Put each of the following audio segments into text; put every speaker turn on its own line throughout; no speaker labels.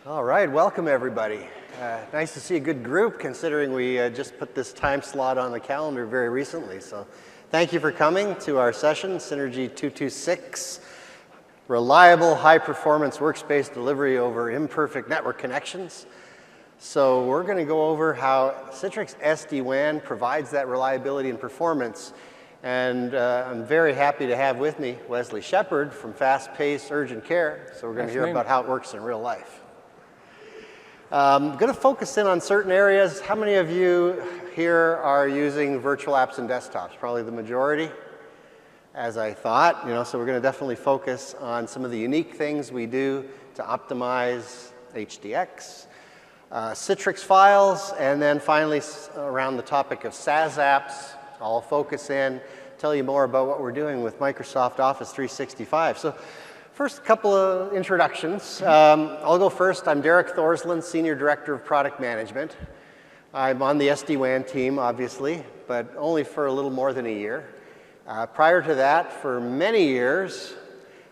All right, welcome everybody. Nice to see a good group considering we just put this time slot on the calendar very recently. So thank you for coming to our session, Synergy 226, reliable high-performance workspace delivery over imperfect network connections. So we're going to go over how Citrix SD-WAN provides that reliability and performance. And I'm very happy to have with me Wesley Shepard from Fast-Paced Urgent Care. So we're going to hear about how it works in real life. I'm going to focus in on certain areas. How many of you here are using virtual apps and desktops? Probably the majority, as I thought. So we're going to definitely focus on some of the unique things we do to optimize HDX, Citrix files, and then finally around the topic of SaaS apps. I'll focus in, tell you more about what we're doing with Microsoft Office 365. So first, a couple of introductions. I'll go first. I'm Derek Thorsland, Senior Director of Product Management. I'm on the SD-WAN team, obviously, but only for a little more than a year. Prior to that, for many years,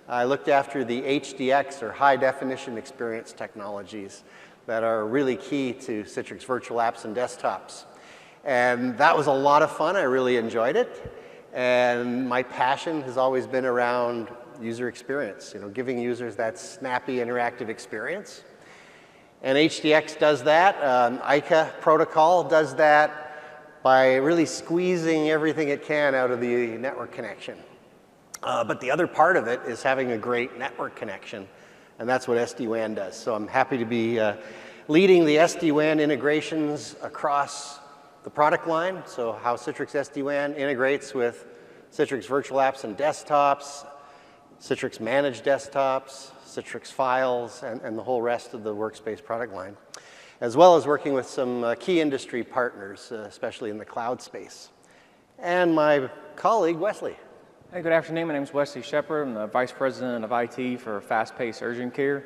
I looked after the HDX, or High Definition Experience technologies, that are really key to Citrix virtual apps and desktops. And that was a lot of fun. I really enjoyed it. And my passion has always been around user experience, giving users that snappy, interactive experience. And HDX does that. ICA protocol does that by really squeezing everything it can out of the network connection. But the other part of it is having a great network connection, and that's what SD-WAN does. So I'm happy to be leading the SD-WAN integrations across the product line, so how Citrix SD-WAN integrates with Citrix virtual apps and desktops, Citrix managed desktops, Citrix files, and the whole rest of the workspace product line, as well as working with some key industry partners, especially in the cloud space. And my colleague, Wesley.
Hey, good afternoon. My name is Wesley Shepard. I'm the Vice President of IT for Fast-Paced Urgent Care.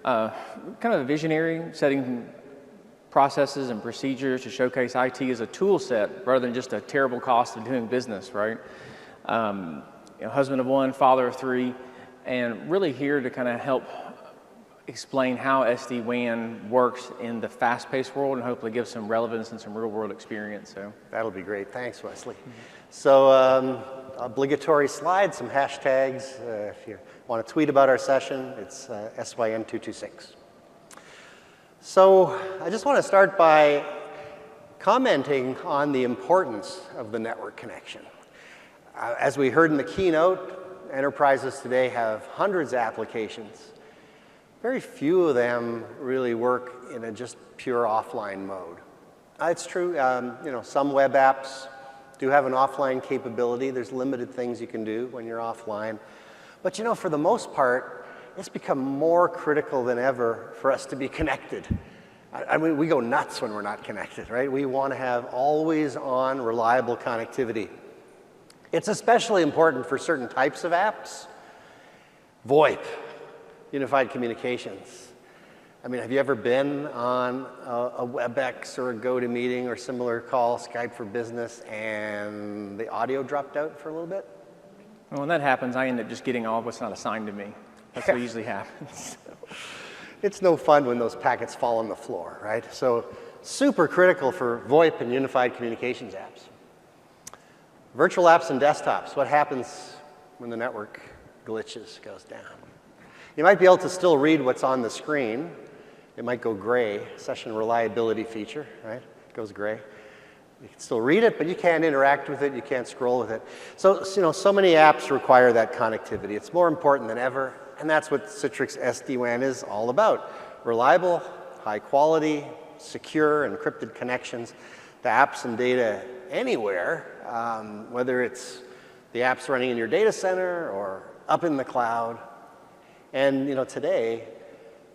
Kind of a visionary, setting processes and procedures to showcase IT as a tool set rather than just a terrible cost of doing business, right? Husband of one, father of three, and really here to kind of help explain how SD-WAN works in the fast-paced world and hopefully give some relevance and some real-world experience. So that'll
be great. Thanks, Wesley. So obligatory slide, some hashtags. If you want to tweet about our session, it's SYN226. So I just want to start by commenting on the importance of the network connection. As we heard in the keynote, enterprises today have hundreds of applications. Very few of them really work in a just pure offline mode. It's true, some web apps do have an offline capability. There's limited things you can do when you're offline. But for the most part, it's become more critical than ever for us to be connected. I mean, we go nuts when we're not connected, right? We want to have always on reliable connectivity. It's especially important for certain types of apps. VoIP, unified communications. I mean, have you ever been on a WebEx or a GoToMeeting or similar call, Skype for Business, and the audio dropped out for a little bit?
Well, when that happens, I end up just getting all what's not assigned to me. That's what usually happens.
It's no fun when those packets fall on the floor, right? So super critical for VoIP and unified communications apps. Virtual apps and desktops, what happens when the network glitches, goes down? You might be able to still read what's on the screen. It might go gray, session reliability feature, right? It goes gray. You can still read it, but you can't interact with it, you can't scroll with it. So, so many apps require that connectivity. It's more important than ever, and that's what Citrix SD-WAN is all about. Reliable, high quality, secure, encrypted connections to apps and data anywhere, whether it's the apps running in your data center or up in the cloud. And today,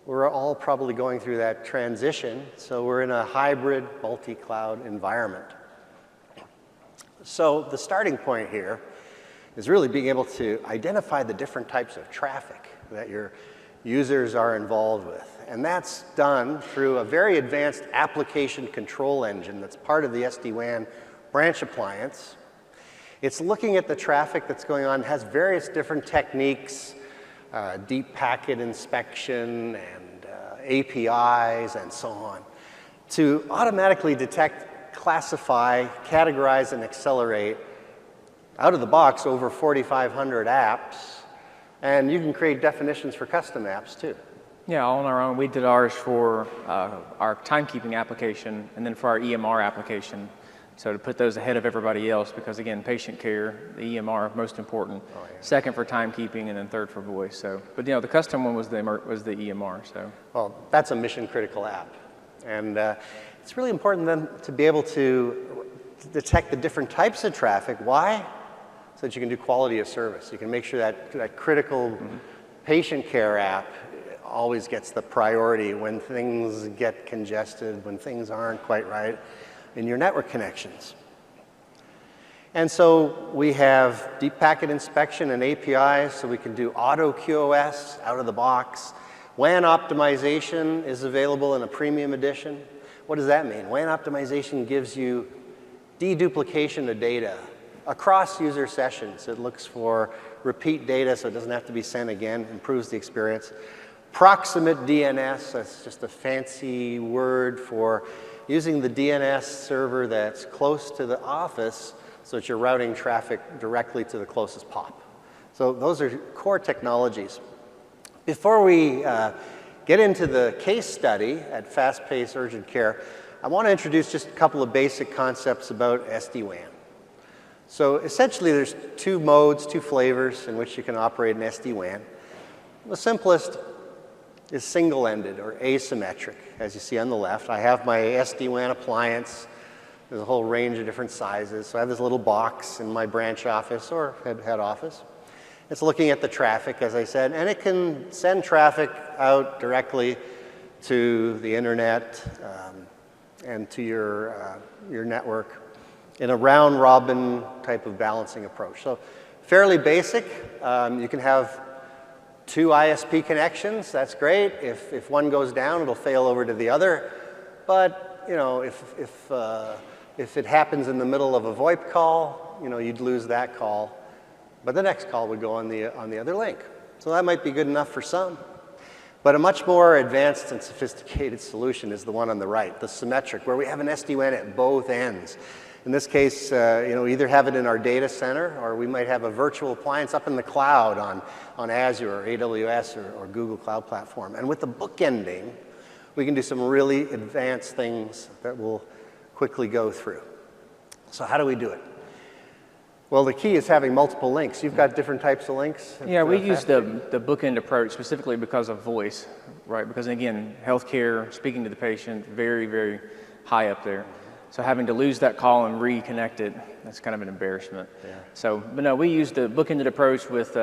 we're all probably going through that transition, so we're in a hybrid multi-cloud environment. So the starting point here is really being able to identify the different types of traffic that your users are involved with. And that's done through a very advanced application control engine that's part of the SD-WAN branch appliance. It's looking at the traffic that's going on, has various different techniques, deep packet inspection and APIs, and so on, to automatically detect, classify, categorize, and accelerate out of the box over 4,500 apps. And you can create definitions for custom apps too.
Yeah, all on our own. We did ours for our timekeeping application and then for our EMR application. So to put those ahead of everybody else, because again, patient care, the EMR, most important. Oh, yeah. Second for timekeeping, and then third for voice. So, but you know, the custom one was the EMR. So. Well,
that's a mission critical app, and it's really important then to be able to detect the different types of traffic. Why? So that you can do quality of service. You can make sure that critical patient care app always gets the priority when things get congested, when things aren't quite right in your network connections. And so we have deep packet inspection and APIs, so we can do auto QoS out of the box. WAN optimization is available in a premium edition. What does that mean? WAN optimization gives you deduplication of data across user sessions. It looks for repeat data so it doesn't have to be sent again, improves the experience. Proximate DNS, that's just a fancy word for using the DNS server that's close to the office so that you're routing traffic directly to the closest POP. So those are core technologies. Before we get into the case study at fast-paced urgent care, I want to introduce just a couple of basic concepts about SD-WAN. So essentially there's two modes, two flavors in which you can operate an SD-WAN. The simplest is single-ended or asymmetric, as you see on the left. I have my SD-WAN appliance. There's a whole range of different sizes. So I have this little box in my branch office or head office. It's looking at the traffic, as I said, and it can send traffic out directly to the internet and to your network in a round-robin type of balancing approach. So fairly basic. You can have two ISP connections, that's great. If one goes down, it'll fail over to the other. But you know, if it happens in the middle of a VoIP call, you know, you'd lose that call. But the next call would go on the other link. So that might be good enough for some. But a much more advanced and sophisticated solution is the one on the right, the symmetric, where we have an SD-WAN at both ends. In this case, you know, either have it in our data center, or we might have a virtual appliance up in the cloud on Azure or AWS or Google Cloud Platform. And with the bookending, we can do some really advanced things that we'll quickly go through. So how do we do it? Well, the key is having multiple links. You've got different types of links?
Yeah, we use the bookend approach specifically because of voice, right? Because again, healthcare, speaking to the patient, very, very high up there. So having to lose that call and reconnect it, that's kind of an embarrassment. Yeah. So, but no, we use the bookended approach with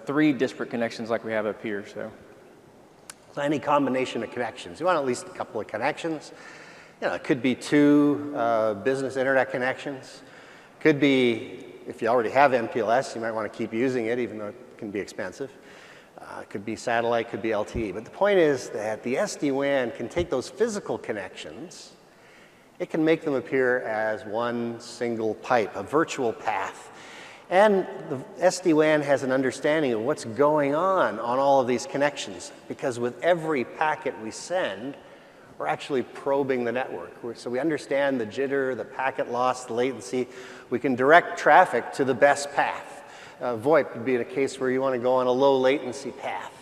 3 disparate connections like we have up here. So
any combination of connections. You want at least a couple of connections. You know, it could be 2 business internet connections. Could be, if you already have MPLS, you might want to keep using it, even though it can be expensive. It could be satellite, could be LTE. But the point is that the SD-WAN can take those physical connections. It can make them appear as one single pipe, a virtual path. And the SD-WAN has an understanding of what's going on all of these connections, because with every packet we send, we're actually probing the network. So we understand the jitter, the packet loss, the latency. We can direct traffic to the best path. VoIP would be in a case where you want to go on a low latency path.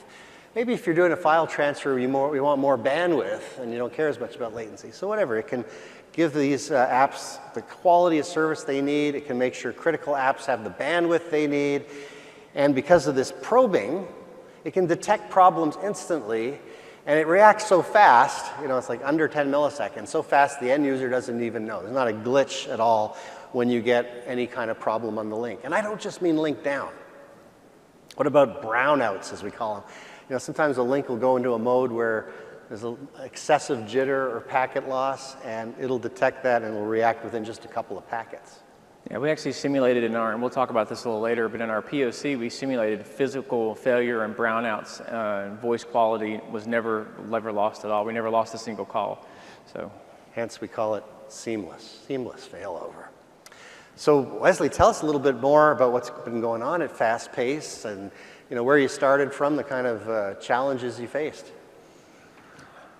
Maybe if you're doing a file transfer, you want more bandwidth and you don't care as much about latency. So whatever, it can give these apps the quality of service they need. It can make sure critical apps have the bandwidth they need. And because of this probing, it can detect problems instantly. And it reacts so fast, you know, it's like under 10 milliseconds, so fast the end user doesn't even know. There's not a glitch at all when you get any kind of problem on the link. And I don't just mean link down. What about brownouts, as we call them? You know, sometimes a link will go into a mode where there's an excessive jitter or packet loss, and it'll detect that and will react within just a couple of packets.
Yeah, we actually simulated in our, and we'll talk about this a little later, but in our POC, we simulated physical failure and brownouts. And voice quality was never lost at all. We never lost a single call. So,
hence we call it seamless failover. So Wesley, tell us a little bit more about what's been going on at Fast Pace and, you know, where you started from, the kind of challenges you faced.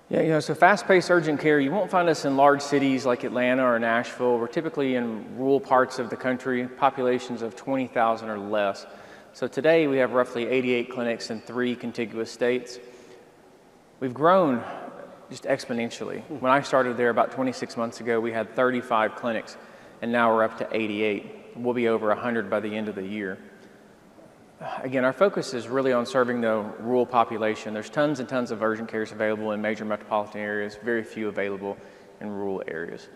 Yeah, so fast-paced urgent care, you won't find us in large cities like Atlanta or Nashville. We're typically in rural parts of the country, populations of 20,000 or less. So today we have roughly 88 clinics in 3 contiguous states. We've grown just exponentially. When I started there about 26 months ago, we had 35 clinics, and now we're up to 88. We'll be over 100 by the end of the year. Again, our focus is really on serving the rural population. There's tons and tons of urgent cares available in major metropolitan areas, very few available in rural areas.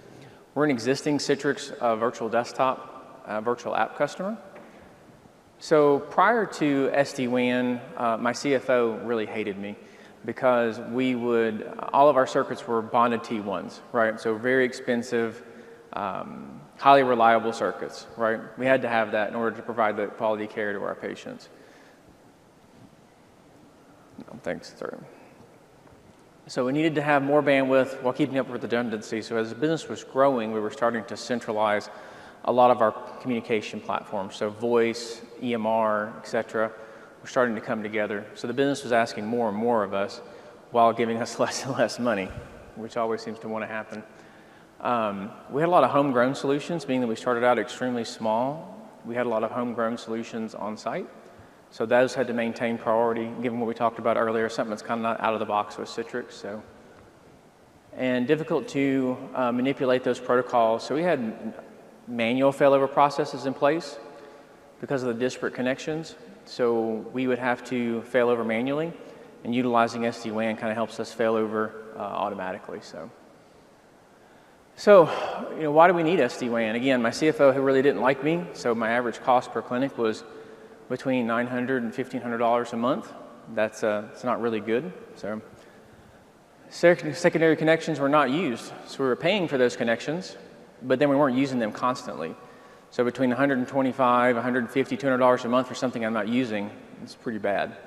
We're an existing Citrix virtual desktop, virtual app customer. So prior to SD-WAN, my CFO really hated me because all of our circuits were bonded T1s, right? So very expensive, highly reliable circuits, right? We had to have that in order to provide the quality care to our patients. No, thanks, sorry. So we needed to have more bandwidth while keeping up with redundancy. So as the business was growing, we were starting to centralize a lot of our communication platforms. So voice, EMR, et cetera, were starting to come together. So the business was asking more and more of us while giving us less and less money, which always seems to want to happen. We had a lot of homegrown solutions, meaning that we started out extremely small. We had a lot of homegrown solutions on site. So those had to maintain priority, given what we talked about earlier, something that's kind of not out of the box with Citrix. So, and difficult to manipulate those protocols. So we had manual failover processes in place because of the disparate connections. So we would have to fail over manually, and utilizing SD-WAN kind of helps us fail over automatically. So, why do we need SD-WAN? Again, my CFO who really didn't like me, so my average cost per clinic was between $900 and $1,500 a month. It's not really good. So, secondary connections were not used. So we were paying for those connections, but then we weren't using them constantly. So between $125, $150, $200 a month for something I'm not using, it's pretty bad.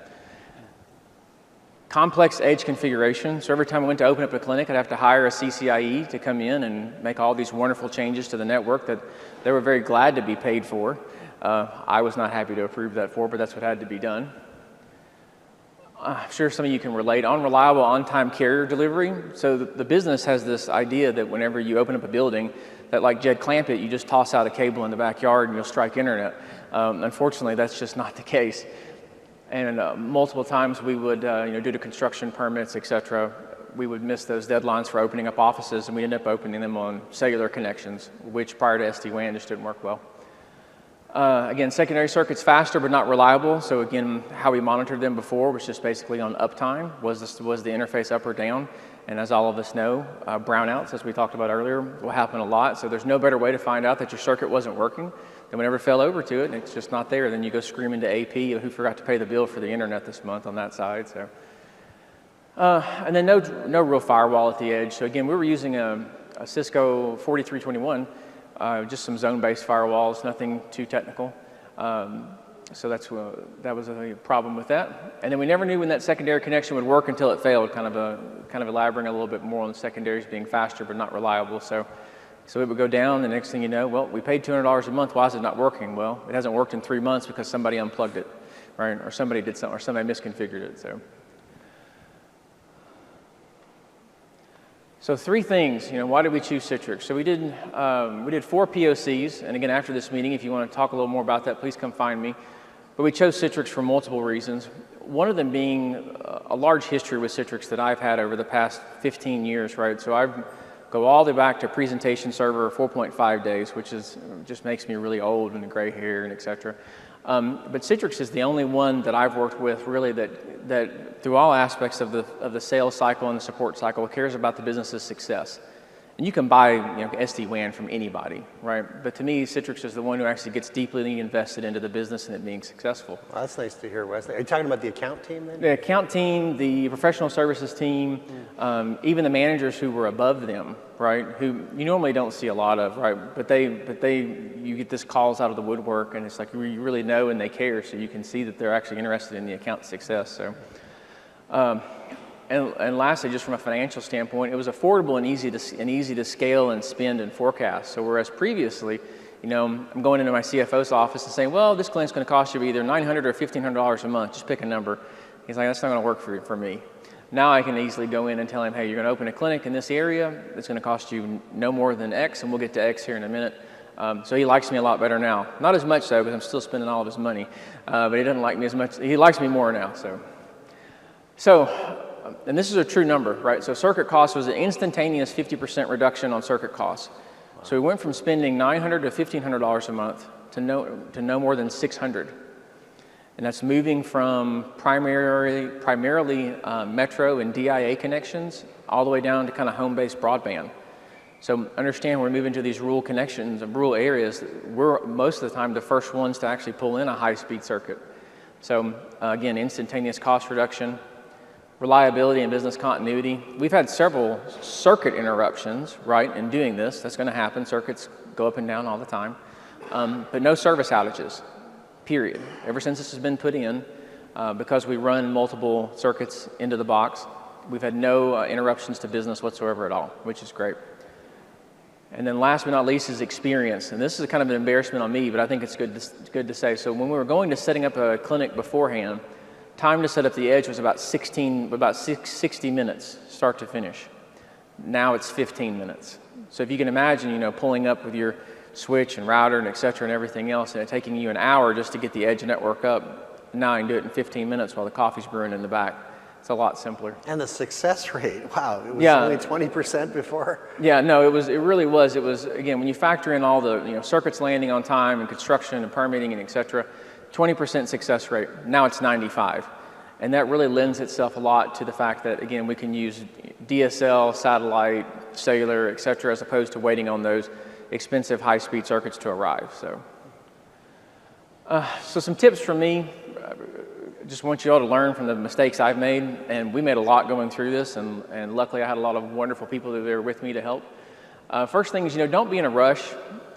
Complex edge configuration. So every time I went to open up a clinic, I'd have to hire a CCIE to come in and make all these wonderful changes to the network that they were very glad to be paid for. I was not happy to approve that for, but that's what had to be done. I'm sure some of you can relate. Unreliable on-time carrier delivery. So the business has this idea that whenever you open up a building, that like Jed Clampett, you just toss out a cable in the backyard and you'll strike internet. Unfortunately, that's just not the case. And multiple times we would, due to construction permits, et cetera, we would miss those deadlines for opening up offices, and we ended up opening them on cellular connections, which prior to SD-WAN just didn't work well. Again, secondary circuits faster but not reliable. So again, how we monitored them before was just basically on uptime. Was the interface up or down? And as all of us know, brownouts, as we talked about earlier, will happen a lot. So there's no better way to find out that your circuit wasn't working than whenever it fell over to it and it's just not there. Then you go screaming to AP, who forgot to pay the bill for the internet this month on that side. So, and then no real firewall at the edge. So again, we were using a Cisco 4321. Just some zone-based firewalls, nothing too technical. So that was a problem with that. And then we never knew when that secondary connection would work until it failed, kind of elaborating a little bit more on the secondaries being faster but not reliable. So it would go down, the next thing you know, well, we paid $200 a month, why is it not working? Well, it hasn't worked in 3 months because somebody unplugged it, right? Or somebody did something, or somebody misconfigured it, So 3 things, why did we choose Citrix? So we did 4 POCs, and again, after this meeting, if you want to talk a little more about that, please come find me. But we chose Citrix for multiple reasons. One of them being a large history with Citrix that I've had over the past 15 years, right? So I go all the way back to presentation server 4.5 days, which just makes me really old and gray hair and et cetera. But Citrix is the only one that I've worked with really that through all aspects of the sales cycle and the support cycle cares about the business's success. And you can buy SD-WAN from anybody, right? But to me, Citrix is the one who actually gets deeply invested into the business and it being successful.
Well, that's nice to hear, Wesley. Are you talking about the account team then?
The account team, the professional services team, even the managers who were above them, right? Who you normally don't see a lot of, right? But you get this calls out of the woodwork, and it's like you really know and they care, so you can see that they're actually interested in the account success. So. And lastly, just from a financial standpoint, it was affordable and easy to scale and spend and forecast. So whereas previously, I'm going into my CFO's office and saying, well, this clinic's going to cost you either $900 or $1,500 a month. Just pick a number. He's like, that's not going to work for me. Now I can easily go in and tell him, hey, you're going to open a clinic in this area. It's going to cost you no more than X, and we'll get to X here in a minute. So he likes me a lot better now. Not as much, though, because I'm still spending all of his money. But he doesn't like me as much. He likes me more now. And this is a true number, right? So circuit cost was an instantaneous 50% reduction on circuit costs. So we went from spending $900 to $1,500 a month to no more than $600. And that's moving from primarily metro and DIA connections all the way down to kind of home-based broadband. So understand we're moving to these rural connections and rural areas. We're most of the time the first ones to actually pull in a high-speed circuit. So again, instantaneous cost reduction, reliability and business continuity. We've had several circuit interruptions, right, in doing this. That's going to happen. Circuits go up and down all the time. But no service outages, period. Ever since this has been put in, because we run multiple circuits into the box, we've had no interruptions to business whatsoever at all, which is great. And then last but not least is experience. And this is kind of an embarrassment on me, but I think it's good to say. So when we were going to setting up a clinic beforehand, time to set up the edge was about 60 minutes, start to finish. Now it's 15 minutes. So if you can imagine, pulling up with your switch and router and et cetera and everything else, and it taking you an hour just to get the edge network up, now I can do it in 15 minutes while the coffee's brewing in the back. It's a lot simpler.
And the success rate, wow, it was only 20% before?
Yeah, no, it really was. It was, again, when you factor in all the circuits landing on time and construction and permitting and et cetera, 20% success rate. Now it's 95. And that really lends itself a lot to the fact that, again, we can use DSL, satellite, cellular, et cetera, as opposed to waiting on those expensive high-speed circuits to arrive. So some tips from me. I just want you all to learn from the mistakes I've made, and we made a lot going through this, and luckily I had a lot of wonderful people that were with me to help. First thing is, don't be in a rush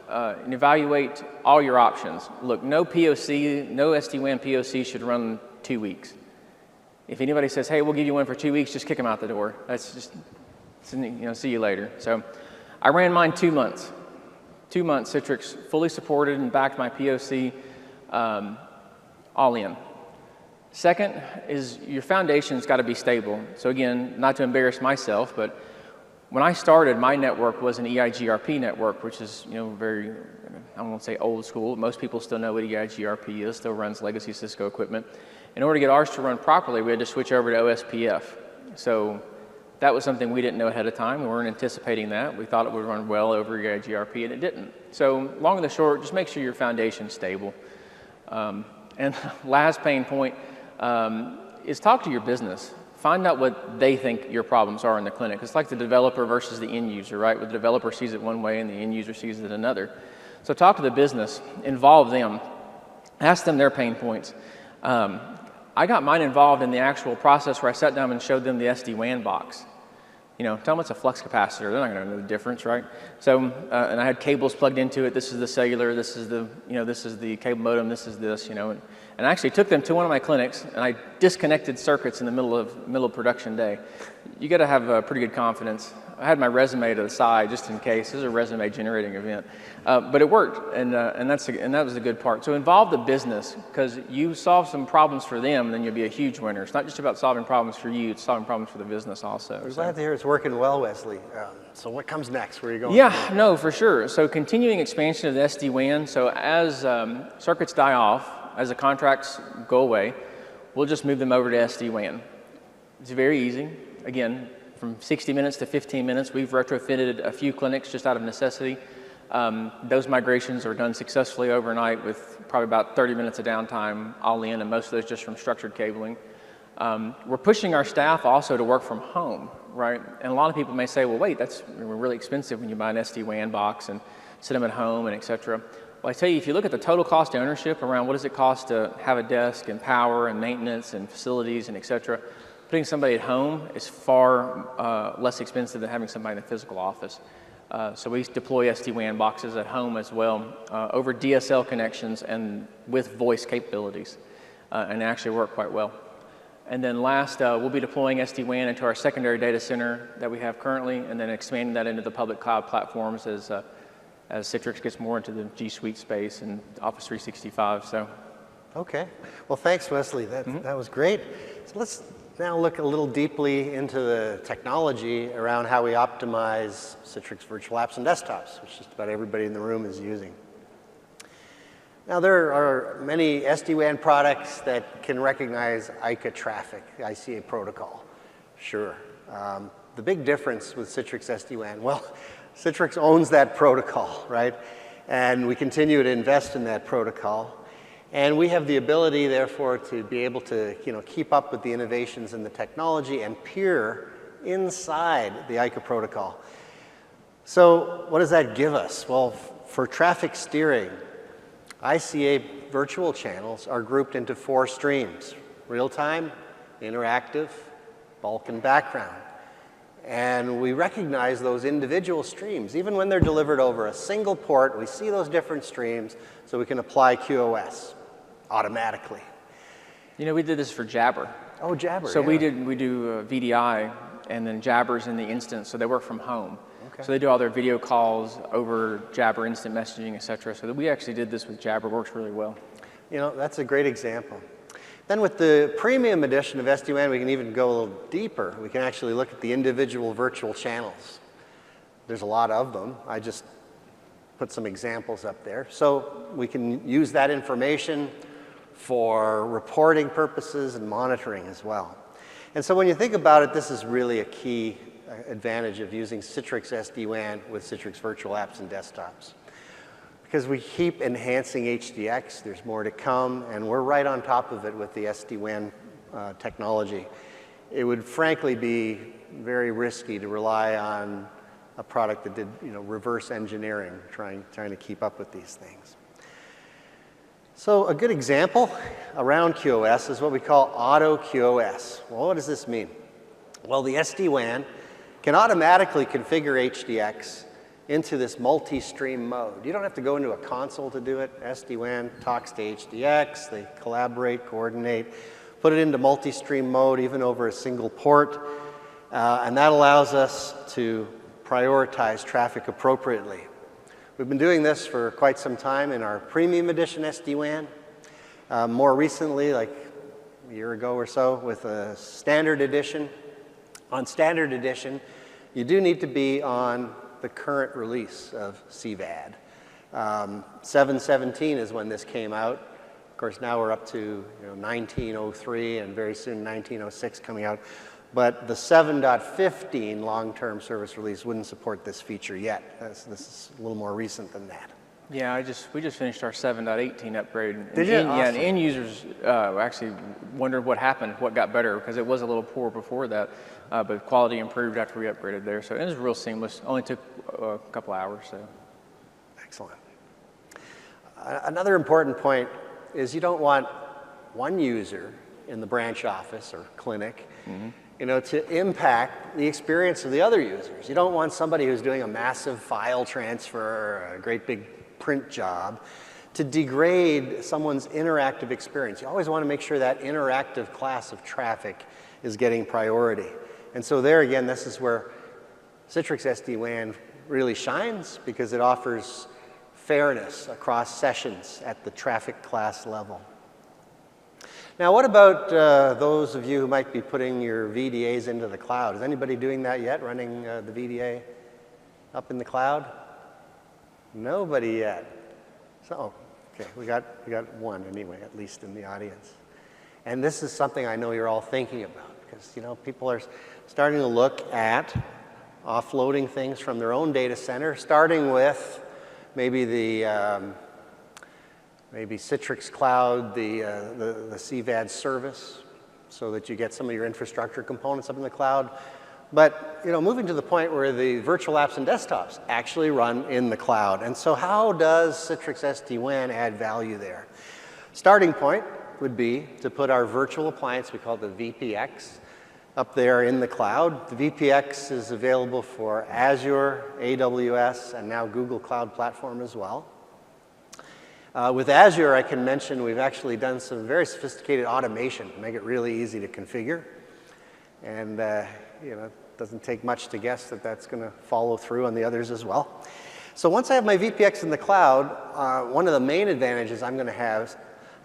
and evaluate all your options. Look, no POC, no SD-WAN POC should run 2 weeks. If anybody says, hey, we'll give you one for 2 weeks, just kick them out the door. That's just, see you later. So I ran mine 2 months. 2 months, Citrix fully supported and backed my POC all in. Second is your foundation's got to be stable. So again, not to embarrass myself, but when I started, my network was an EIGRP network, which is very, I won't say old school. Most people still know what EIGRP is, still runs legacy Cisco equipment. In order to get ours to run properly, we had to switch over to OSPF. So that was something we didn't know ahead of time. We weren't anticipating that. We thought it would run well over EIGRP, and it didn't. So long and the short, just make sure your foundation's stable. And last pain point, is talk to your business. Find out what they think your problems are in the clinic. It's like the developer versus the end user, right? Where the developer sees it one way and the end user sees it another. So talk to the business, involve them, ask them their pain points. I got mine involved in the actual process where I sat down and showed them the SD-WAN box. Tell them it's a flux capacitor. They're not going to know the difference, right? So, and I had cables plugged into it. This is the cellular. This is the, this is the cable modem. This is this, And I actually took them to one of my clinics, and I disconnected circuits in the middle of production day. You got to have pretty good confidence. I had my resume to the side just in case. This is a resume generating event, but it worked, and that was the good part. So involve the business, because you solve some problems for them, then you'll be a huge winner. It's not just about solving problems for you; it's solving problems for the business also.
We're glad to hear it's working well, Wesley. So what comes next? Where are you going?
Yeah, no, for sure. So continuing expansion of the SD-WAN. So as circuits die off, as the contracts go away, we'll just move them over to SD-WAN. It's very easy. Again, from 60 minutes to 15 minutes, we've retrofitted a few clinics just out of necessity. Those migrations are done successfully overnight with probably about 30 minutes of downtime all in, and most of those just from structured cabling. We're pushing our staff also to work from home, right? And a lot of people may say, well, wait, that's really expensive when you buy an SD-WAN box and sit them at home and et cetera. Well, I tell you, if you look at the total cost of ownership around what does it cost to have a desk and power and maintenance and facilities and et cetera, putting somebody at home is far less expensive than having somebody in a physical office. So we deploy SD-WAN boxes at home as well over DSL connections and with voice capabilities, and they actually work quite well. And then last, we'll be deploying SD-WAN into our secondary data center that we have currently, and then expanding that into the public cloud platforms as Citrix gets more into the G Suite space and Office 365. So,
okay. Well, thanks, Wesley. That was great. So let's now look a little deeply into the technology around how we optimize Citrix virtual apps and desktops, which just about everybody in the room is using. Now, there are many SD-WAN products that can recognize ICA traffic, the ICA protocol. Sure. The big difference with Citrix SD-WAN, well, Citrix owns that protocol, right? And we continue to invest in that protocol. And we have the ability, therefore, to be able to keep up with the innovations in the technology and peer inside the ICA protocol. So what does that give us? Well, for traffic steering, ICA virtual channels are grouped into 4 streams: real-time, interactive, bulk, and background. And we recognize those individual streams. Even when they're delivered over a single port, we see those different streams, so we can apply QoS automatically.
We did this for Jabber.
Oh, Jabber,
So
yeah.
we do VDI, and then Jabber's in the instance, so they work from home.
Okay.
So they do all their video calls over Jabber instant messaging, et cetera. So we actually did this with Jabber. Works really well.
That's a great example. Then with the premium edition of SD-WAN, we can even go a little deeper. We can actually look at the individual virtual channels. There's a lot of them. I just put some examples up there. So we can use that information for reporting purposes and monitoring as well. And so when you think about it, this is really a key advantage of using Citrix SD-WAN with Citrix virtual apps and desktops. Because we keep enhancing HDX, there's more to come, and we're right on top of it with the SD-WAN technology. It would frankly be very risky to rely on a product that did reverse engineering, trying to keep up with these things. So a good example around QoS is what we call auto QoS. Well, what does this mean? Well, the SD-WAN can automatically configure HDX into this multi-stream mode. You don't have to go into a console to do it. SD-WAN talks to HDX, they collaborate, coordinate, put it into multi-stream mode even over a single port, and that allows us to prioritize traffic appropriately. We've been doing this for quite some time in our premium edition SD-WAN. More recently, like a year ago or so, with a standard edition. On standard edition, you do need to be on the current release of CVAD. 7.17 is when this came out. Of course, now we're up to 19.03 and very soon 19.06 coming out. But the 7.15 long-term service release wouldn't support this feature yet. This is a little more recent than that.
Yeah, we just finished our 7.18 upgrade.
Did you?
Yeah,
Awesome.
and end users actually wondered what happened, what got better, because it was a little poor before that, but quality improved after we upgraded there. So it was real seamless. Only took a couple hours. So.
Excellent. Another important point is you don't want one user in the branch office or clinic to impact the experience of the other users. You don't want somebody who's doing a massive file transfer or a great big print job to degrade someone's interactive experience. You always want to make sure that interactive class of traffic is getting priority. And so there again, this is where Citrix SD-WAN really shines because it offers fairness across sessions at the traffic class level. Now, what about those of you who might be putting your VDAs into the cloud? Is anybody doing that yet, running the VDA up in the cloud? Nobody yet. So, okay, we got one anyway, at least in the audience. And this is something I know you're all thinking about because people are starting to look at offloading things from their own data center, starting with maybe the maybe Citrix Cloud, the CVAD service, so that you get some of your infrastructure components up in the cloud. But moving to the point where the virtual apps and desktops actually run in the cloud. And so how does Citrix SD-WAN add value there? Starting point would be to put our virtual appliance, we call it the VPX, up there in the cloud. The VPX is available for Azure, AWS, and now Google Cloud Platform as well. With Azure, I can mention we've actually done some very sophisticated automation to make it really easy to configure. And it doesn't take much to guess that that's going to follow through on the others as well. So once I have my VPX in the cloud, one of the main advantages I'm going to have is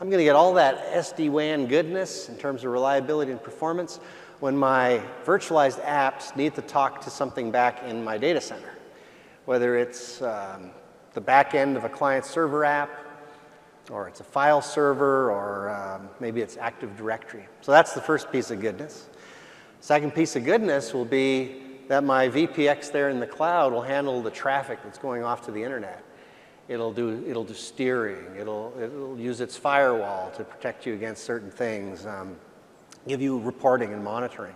I'm going to get all that SD-WAN goodness in terms of reliability and performance when my virtualized apps need to talk to something back in my data center, whether it's the back end of a client server app, or it's a file server, or maybe it's Active Directory. So that's the first piece of goodness. Second piece of goodness will be that my VPX there in the cloud will handle the traffic that's going off to the internet. It'll do steering. It'll use its firewall to protect you against certain things, give you reporting and monitoring.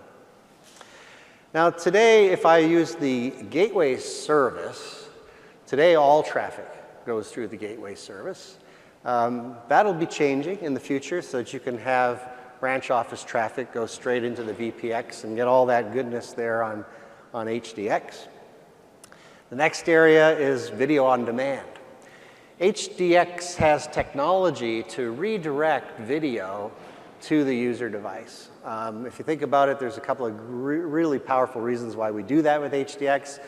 Now today, if I use the gateway service, today all traffic goes through the gateway service. That'll be changing in the future so that you can have branch office traffic go straight into the VPX and get all that goodness there on HDX. The next area is video on demand. HDX has technology to redirect video to the user device. If you think about it, there's a couple of really powerful reasons why we do that with HDX.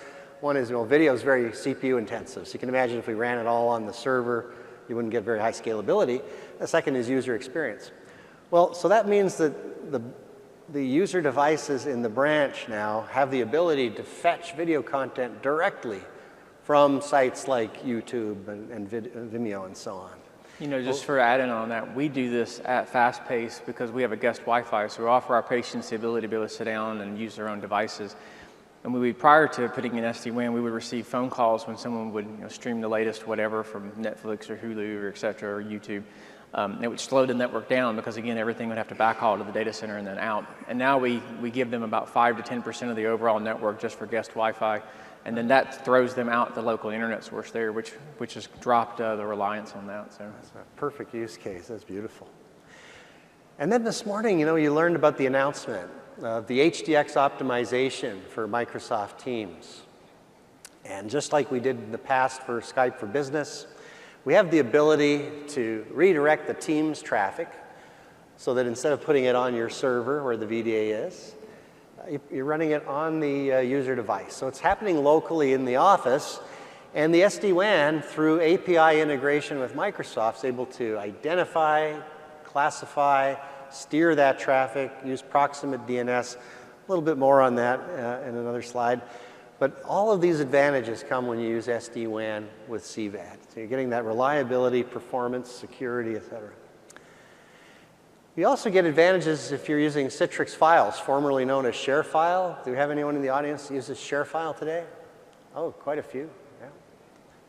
One is, video is very CPU intensive. So you can imagine if we ran it all on the server, you wouldn't get very high scalability. The second is user experience. Well, so that means that the user devices in the branch now have the ability to fetch video content directly from sites like YouTube and Vimeo and so on.
Just for adding on that, we do this at fast pace because we have a guest Wi-Fi, so we offer our patients the ability to be able to sit down and use their own devices. And prior to putting in SD-WAN, we would receive phone calls when someone would stream the latest whatever from Netflix or Hulu or et cetera, or YouTube. It would slow the network down because, again, everything would have to backhaul to the data center and then out. And now we give them about 5 to 10% of the overall network just for guest Wi-Fi. And then that throws them out the local internet source there, which has dropped the reliance on that. So
that's a perfect use case. That's beautiful. And then this morning, you learned about the announcement of the HDX optimization for Microsoft Teams. And just like we did in the past for Skype for Business, we have the ability to redirect the Teams traffic so that instead of putting it on your server where the VDA is, you're running it on the user device. So it's happening locally in the office, and the SD-WAN, through API integration with Microsoft, is able to identify, classify, steer that traffic, use proximate DNS. A little bit more on that in another slide. But all of these advantages come when you use SD-WAN with CVAD. So you're getting that reliability, performance, security, et cetera. You also get advantages if you're using Citrix files, formerly known as ShareFile. Do we have anyone in the audience that uses ShareFile today? Oh, quite a few. Yeah.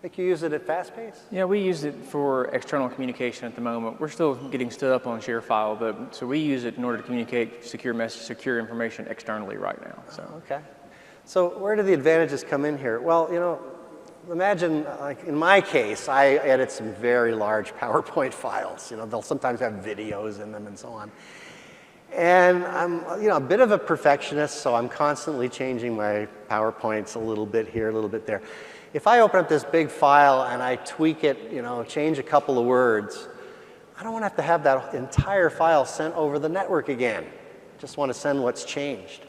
Think you use it at fast pace?
Yeah, we use it for external communication at the moment. We're still getting stood up on ShareFile, so we use it in order to communicate secure information externally right now. So.
Okay. So where do the advantages come in here? Well, imagine, like in my case, I edit some very large PowerPoint files. They'll sometimes have videos in them and so on. And I'm, a bit of a perfectionist, so I'm constantly changing my PowerPoints a little bit here, a little bit there. If I open up this big file and I tweak it, change a couple of words, I don't want to have that entire file sent over the network again. Just want to send what's changed.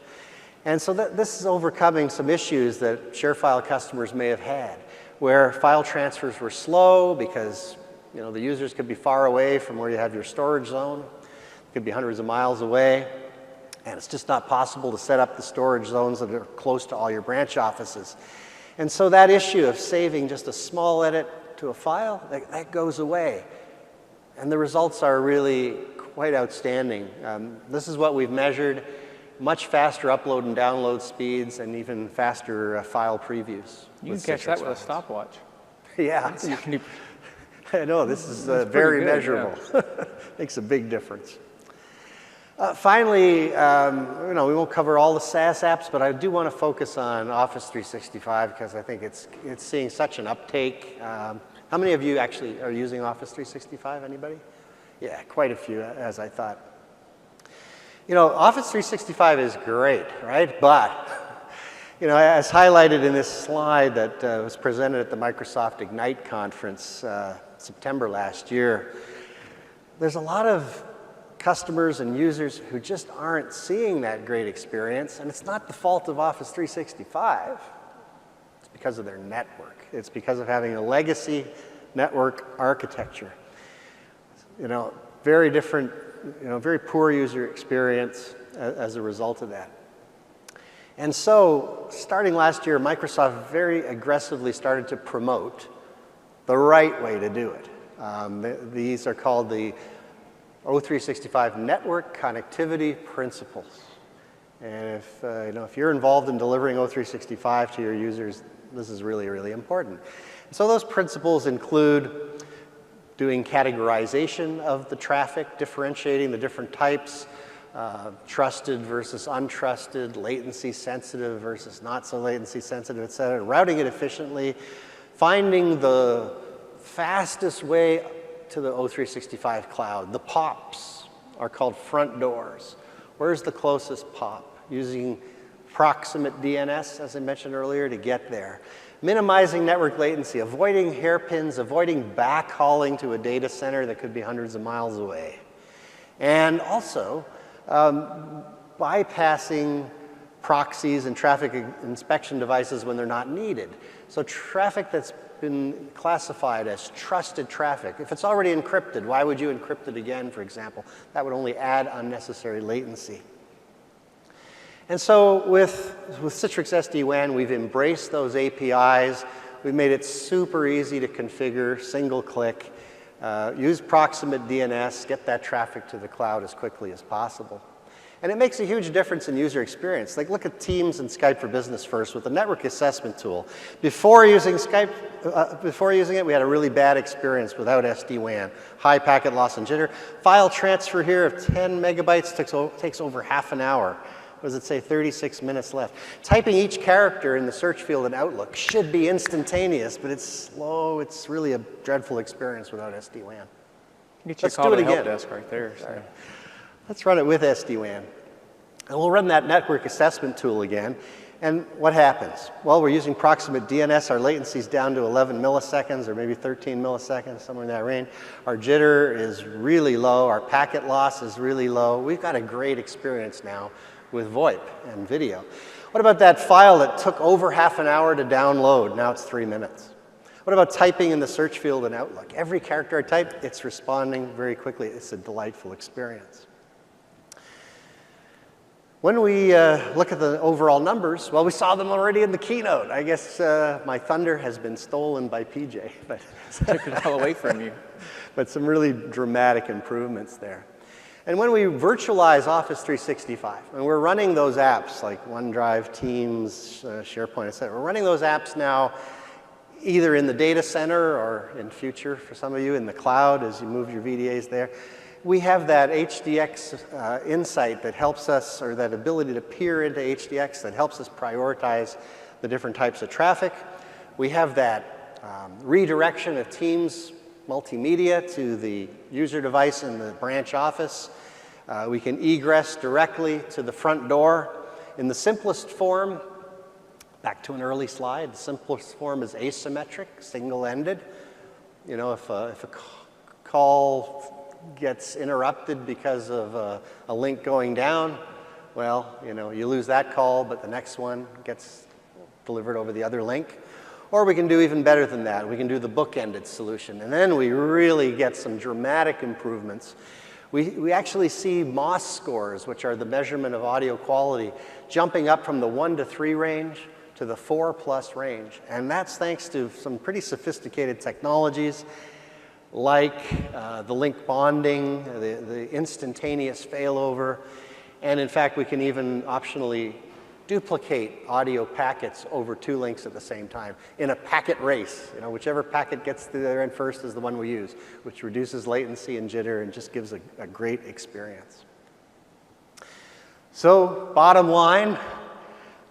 And so this is overcoming some issues that ShareFile customers may have had, where file transfers were slow because the users could be far away from where you have your storage zone. It could be hundreds of miles away, and it's just not possible to set up the storage zones that are close to all your branch offices. And so that issue of saving just a small edit to a file, that goes away. And the results are really quite outstanding. This is what we've measured. Much faster upload and download speeds, and even faster file previews.
You can catch that with a stopwatch.
Yeah. I know, this is very measurable. Yeah. Makes a big difference. Finally, we won't cover all the SaaS apps, but I do want to focus on Office 365 because I think it's seeing such an uptake. How many of you actually are using Office 365? Anybody? Yeah, quite a few, as I thought. Office 365 is great, right? But, as highlighted in this slide that was presented at the Microsoft Ignite conference September last year, there's a lot of customers and users who just aren't seeing that great experience, and it's not the fault of Office 365. It's because of their network. It's because of having a legacy network architecture. very different, very poor user experience as a result of that. And so, starting last year, Microsoft very aggressively started to promote the right way to do it. These are called the O365 Network Connectivity Principles. And if you're involved in delivering O365 to your users, this is really, really important. So those principles include doing categorization of the traffic, differentiating the different types, trusted versus untrusted, latency sensitive versus not so latency sensitive, et cetera, routing it efficiently, finding the fastest way to the O365 cloud. The POPs are called front doors. Where's the closest POP? Using proximate DNS, as I mentioned earlier, to get there. Minimizing network latency, avoiding hairpins, avoiding backhauling to a data center that could be hundreds of miles away. And also, bypassing proxies and traffic inspection devices when they're not needed. So traffic that's been classified as trusted traffic, if it's already encrypted, why would you encrypt it again, for example? That would only add unnecessary latency. And so with Citrix SD-WAN, we've embraced those APIs. We've made it super easy to configure, single click, use proximate DNS, get that traffic to the cloud as quickly as possible. And it makes a huge difference in user experience. Like, look at Teams and Skype for Business first with the network assessment tool. Before using it, we had a really bad experience without SD-WAN. High packet loss and jitter. File transfer here of 10 megabytes takes over half an hour. What does it say? 36 minutes left. Typing each character in the search field in Outlook should be instantaneous, but it's slow. It's really a dreadful experience without SD-WAN.
Let's do it again. Help desk right there. So.
Let's run it with SD-WAN. And we'll run that network assessment tool again. And what happens? Well, we're using proximate DNS. Our latency's down to 11 milliseconds or maybe 13 milliseconds, somewhere in that range. Our jitter is really low. Our packet loss is really low. We've got a great experience now with VoIP and video. What about that file that took over half an hour to download? Now it's 3 minutes. What about typing in the search field in Outlook? Every character I type, it's responding very quickly. It's a delightful experience. When we look at the overall numbers, well, we saw them already in the keynote. I guess my thunder has been stolen by PJ. But
took it all away from you.
But some really dramatic improvements there. And when we virtualize Office 365, and we're running those apps like OneDrive, Teams, SharePoint, et cetera, we're running those apps now either in the data center or in future, for some of you, in the cloud as you move your VDAs there. We have that HDX Insight that helps us, or that ability to peer into HDX that helps us prioritize the different types of traffic. We have that redirection of Teams multimedia to the user device in the branch office. We can egress directly to the front door. In the simplest form, back to an early slide, the simplest form is asymmetric, single-ended. You know, if a call gets interrupted because of a link going down, well, you lose that call, but the next one gets delivered over the other link. Or we can do even better than that. We can do the bookended solution. And then we really get some dramatic improvements. We actually see MOS scores, which are the measurement of audio quality, jumping up from the 1 to 3 range to the 4+ range. And that's thanks to some pretty sophisticated technologies like the link bonding, the instantaneous failover. And in fact, we can even optionally duplicate audio packets over 2 links at the same time in a packet race. Whichever packet gets to the other end first is the one we use, which reduces latency and jitter and just gives a great experience. So, bottom line,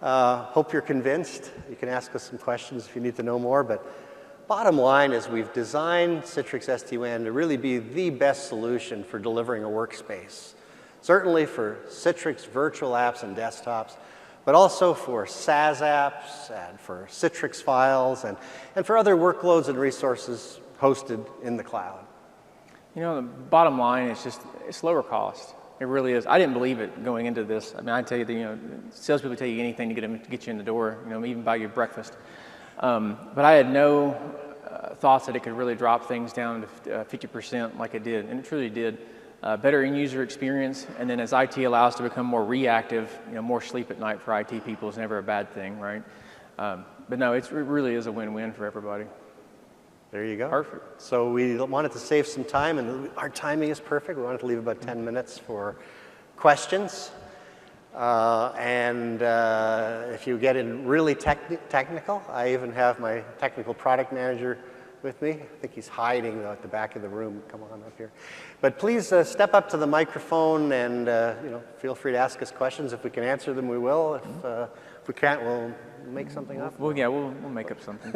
hope you're convinced. You can ask us some questions if you need to know more, but bottom line is we've designed Citrix SD-WAN to really be the best solution for delivering a workspace. Certainly for Citrix virtual apps and desktops, but also for SaaS apps and for Citrix files and for other workloads and resources hosted in the cloud.
The bottom line is it's lower cost. It really is. I didn't believe it going into this. I mean, I tell you, salespeople tell you anything to get you in the door, even buy you breakfast. But I had no thoughts that it could really drop things down to 50% like it did, and it truly did. better end-user experience, and then as IT allows to become more reactive, more sleep at night for IT people is never a bad thing, right? But no, it really is a win-win for everybody.
There you go.
Perfect.
So we wanted to save some time, and our timing is perfect. We wanted to leave about 10 minutes for questions. If you get in really technical, I even have my technical product manager with me. I think he's hiding though, at the back of the room. Come on up here. But please step up to the microphone and feel free to ask us questions. If we can answer them, we will. If we can't, we'll make something up.
Well, yeah, we'll make up something.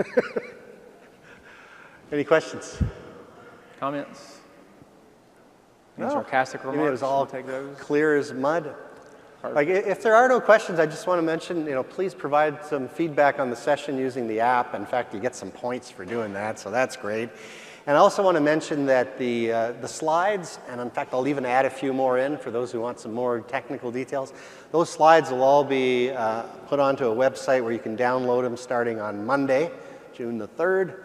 Any questions?
Comments?
No.
Any sarcastic remarks?
It was all
We'll take those.
clear as mud.
Perfect.
Like, if there are no questions, I just want to mention, please provide some feedback on the session using the app. In fact, you get some points for doing that, so that's great. And I also want to mention that the slides, and in fact, I'll even add a few more in for those who want some more technical details. Those slides will all be put onto a website where you can download them starting on Monday, June the 3rd.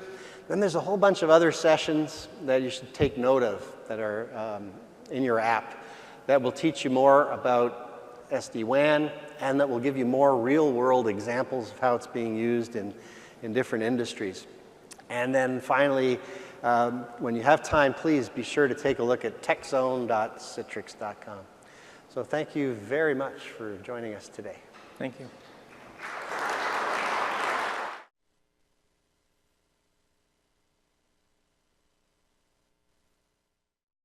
Then there's a whole bunch of other sessions that you should take note of that are in your app that will teach you more about SD-WAN and that will give you more real-world examples of how it's being used in different industries. And then finally, when you have time, please be sure to take a look at techzone.citrix.com. So thank you very much for joining us today.
Thank you.